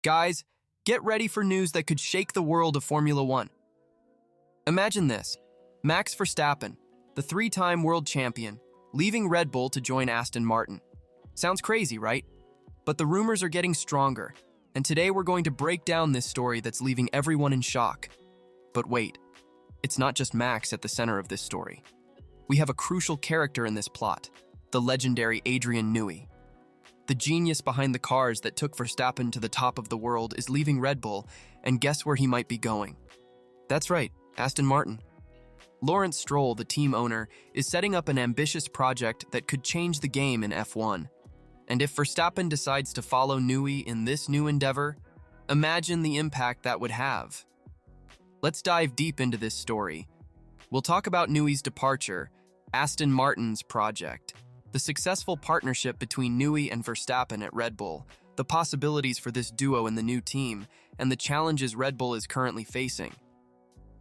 Guys, get ready for news that could shake the world of Formula One. Imagine this: Max Verstappen, the three-time world champion, leaving Red Bull to join Aston Martin. Sounds crazy, right? But the rumors are getting stronger, and today we're going to break down this story that's leaving everyone in shock. But wait, it's not just Max at the center of this story. We have a crucial character in this plot, the legendary Adrian Newey. The genius behind the cars that took Verstappen to the top of the world is leaving Red Bull, and guess where he might be going? That's right, Aston Martin. Lawrence Stroll, the team owner, is setting up an ambitious project that could change the game in F1. And if Verstappen decides to follow Newey in this new endeavor, imagine the impact that would have. Let's dive deep into this story. We'll talk about Newey's departure, Aston Martin's project, the successful partnership between Newey and Verstappen at Red Bull, the possibilities for this duo in the new team, and the challenges Red Bull is currently facing.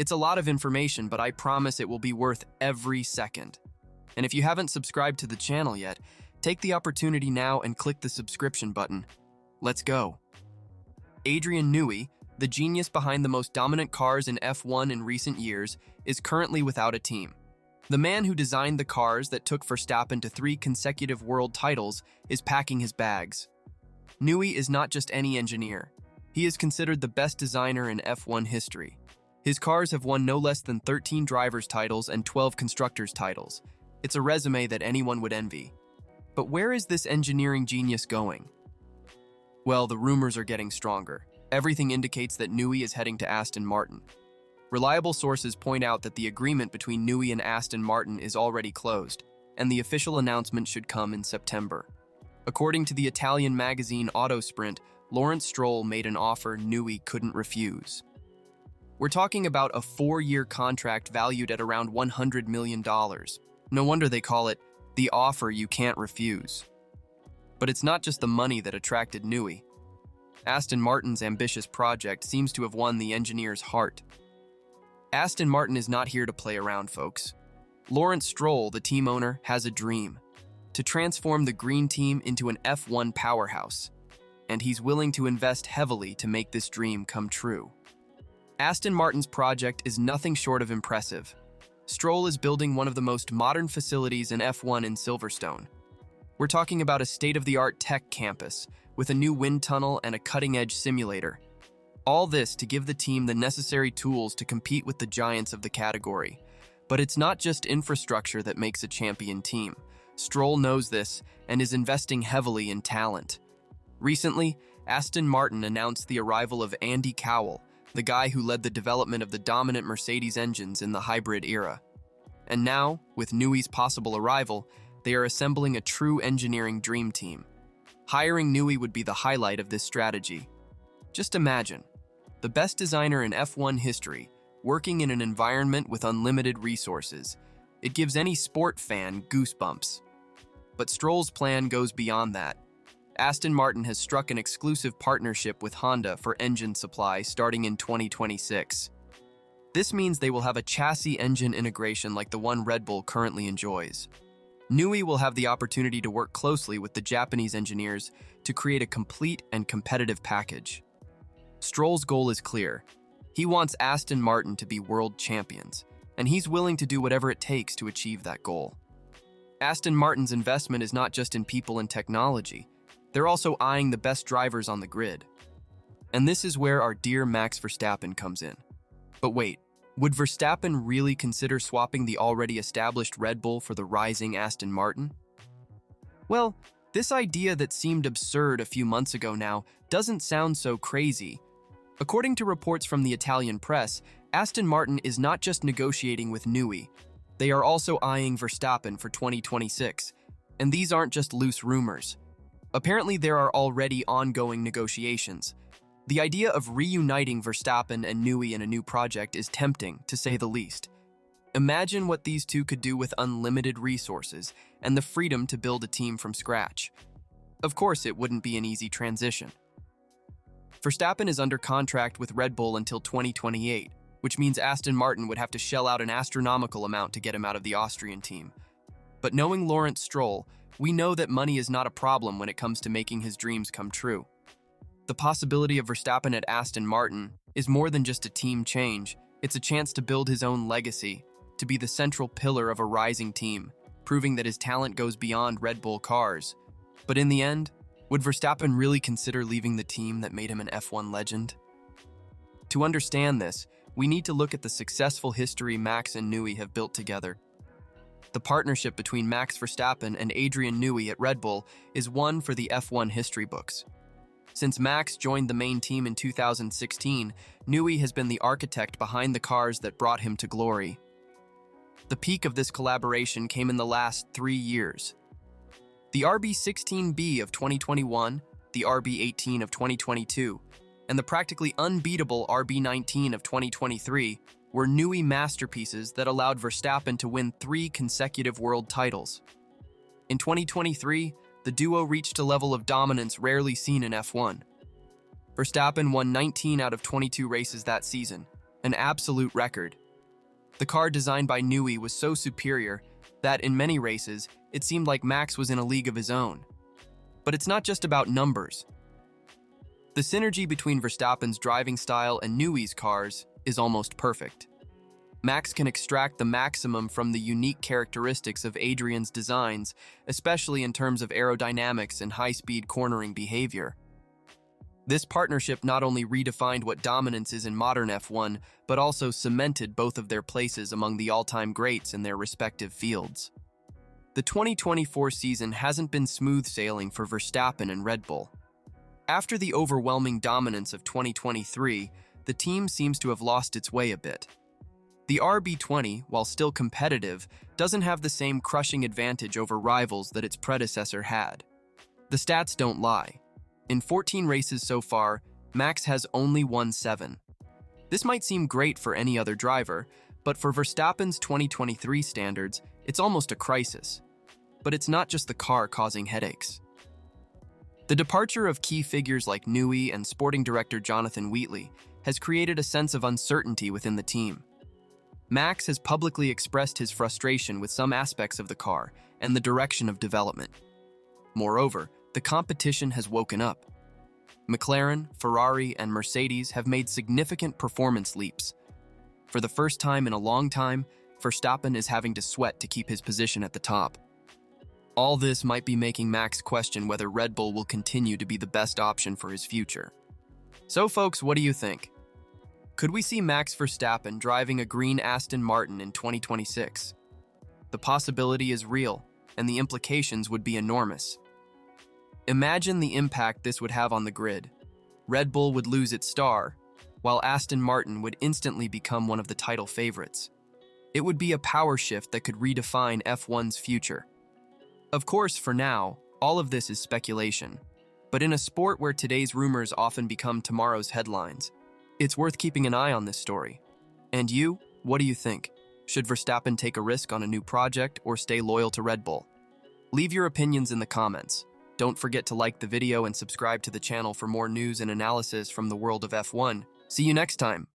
It's a lot of information, but I promise it will be worth every second. And if you haven't subscribed to the channel yet, take the opportunity now and click the subscription button. Let's go. Adrian Newey, the genius behind the most dominant cars in F1 in recent years, is currently without a team. The man who designed the cars that took Verstappen to 3 consecutive world titles is packing his bags. Newey is not just any engineer. He is considered the best designer in F1 history. His cars have won no less than 13 drivers' titles and 12 constructors' titles. It's a resume that anyone would envy. But where is this engineering genius going? Well, the rumors are getting stronger. Everything indicates that Newey is heading to Aston Martin. Reliable sources point out that the agreement between Newey and Aston Martin is already closed, and the official announcement should come in September. According to the Italian magazine Autosprint, Lawrence Stroll made an offer Newey couldn't refuse. We're talking about a 4-year contract valued at around $100 million. No wonder they call it the offer you can't refuse. But it's not just the money that attracted Newey. Aston Martin's ambitious project seems to have won the engineer's heart. Aston Martin is not here to play around, folks. Lawrence Stroll, the team owner, has a dream: to transform the green team into an F1 powerhouse. And he's willing to invest heavily to make this dream come true. Aston Martin's project is nothing short of impressive. Stroll is building one of the most modern facilities in F1 in Silverstone. We're talking about a state-of-the-art tech campus with a new wind tunnel and a cutting-edge simulator. All this to give the team the necessary tools to compete with the giants of the category. But it's not just infrastructure that makes a champion team. Stroll knows this and is investing heavily in talent. Recently, Aston Martin announced the arrival of Andy Cowell, the guy who led the development of the dominant Mercedes engines in the hybrid era. And now, with Newey's possible arrival, they are assembling a true engineering dream team. Hiring Newey would be the highlight of this strategy. Just imagine, the best designer in F1 history, working in an environment with unlimited resources. It gives any sport fan goosebumps. But Stroll's plan goes beyond that. Aston Martin has struck an exclusive partnership with Honda for engine supply starting in 2026. This means they will have a chassis engine integration like the one Red Bull currently enjoys. Newey will have the opportunity to work closely with the Japanese engineers to create a complete and competitive package. Stroll's goal is clear. He wants Aston Martin to be world champions, and he's willing to do whatever it takes to achieve that goal. Aston Martin's investment is not just in people and technology. They're also eyeing the best drivers on the grid. And this is where our dear Max Verstappen comes in. But wait, would Verstappen really consider swapping the already established Red Bull for the rising Aston Martin? Well, this idea that seemed absurd a few months ago now doesn't sound so crazy. According to reports from the Italian press, Aston Martin is not just negotiating with Newey. They are also eyeing Verstappen for 2026. And these aren't just loose rumors. Apparently, there are already ongoing negotiations. The idea of reuniting Verstappen and Newey in a new project is tempting, to say the least. Imagine what these two could do with unlimited resources and the freedom to build a team from scratch. Of course, it wouldn't be an easy transition. Verstappen is under contract with Red Bull until 2028, which means Aston Martin would have to shell out an astronomical amount to get him out of the Austrian team. But knowing Lawrence Stroll, we know that money is not a problem when it comes to making his dreams come true. The possibility of Verstappen at Aston Martin is more than just a team change. It's a chance to build his own legacy, to be the central pillar of a rising team, proving that his talent goes beyond Red Bull cars. But in the end, would Verstappen really consider leaving the team that made him an F1 legend? To understand this, we need to look at the successful history Max and Newey have built together. The partnership between Max Verstappen and Adrian Newey at Red Bull is one for the F1 history books. Since Max joined the main team in 2016, Newey has been the architect behind the cars that brought him to glory. The peak of this collaboration came in the last 3 years. The RB16B of 2021, the RB18 of 2022, and the practically unbeatable RB19 of 2023 were Newey masterpieces that allowed Verstappen to win 3 consecutive world titles. In 2023, the duo reached a level of dominance rarely seen in F1. Verstappen won 19 out of 22 races that season, an absolute record. The car designed by Newey was so superior that, in many races, it seemed like Max was in a league of his own. But it's not just about numbers. The synergy between Verstappen's driving style and Newey's cars is almost perfect. Max can extract the maximum from the unique characteristics of Adrian's designs, especially in terms of aerodynamics and high-speed cornering behavior. This partnership not only redefined what dominance is in modern F1, but also cemented both of their places among the all-time greats in their respective fields. The 2024 season hasn't been smooth sailing for Verstappen and Red Bull. After the overwhelming dominance of 2023, the team seems to have lost its way a bit. The RB20, while still competitive, doesn't have the same crushing advantage over rivals that its predecessor had. The stats don't lie. In 14 races so far, Max has only won 7. This might seem great for any other driver, but for Verstappen's 2023 standards, it's almost a crisis. But it's not just the car causing headaches. The departure of key figures like Newey and sporting director Jonathan Wheatley has created a sense of uncertainty within the team. Max has publicly expressed his frustration with some aspects of the car and the direction of development. Moreover, the competition has woken up. McLaren, Ferrari, and Mercedes have made significant performance leaps. For the first time in a long time, Verstappen is having to sweat to keep his position at the top. All this might be making Max question whether Red Bull will continue to be the best option for his future. So folks, what do you think? Could we see Max Verstappen driving a green Aston Martin in 2026? The possibility is real, and the implications would be enormous. Imagine the impact this would have on the grid. Red Bull would lose its star, while Aston Martin would instantly become one of the title favorites. It would be a power shift that could redefine F1's future. Of course, for now, all of this is speculation. But in a sport where today's rumors often become tomorrow's headlines, it's worth keeping an eye on this story. And you, what do you think? Should Verstappen take a risk on a new project or stay loyal to Red Bull? Leave your opinions in the comments. Don't forget to like the video and subscribe to the channel for more news and analysis from the world of F1. See you next time.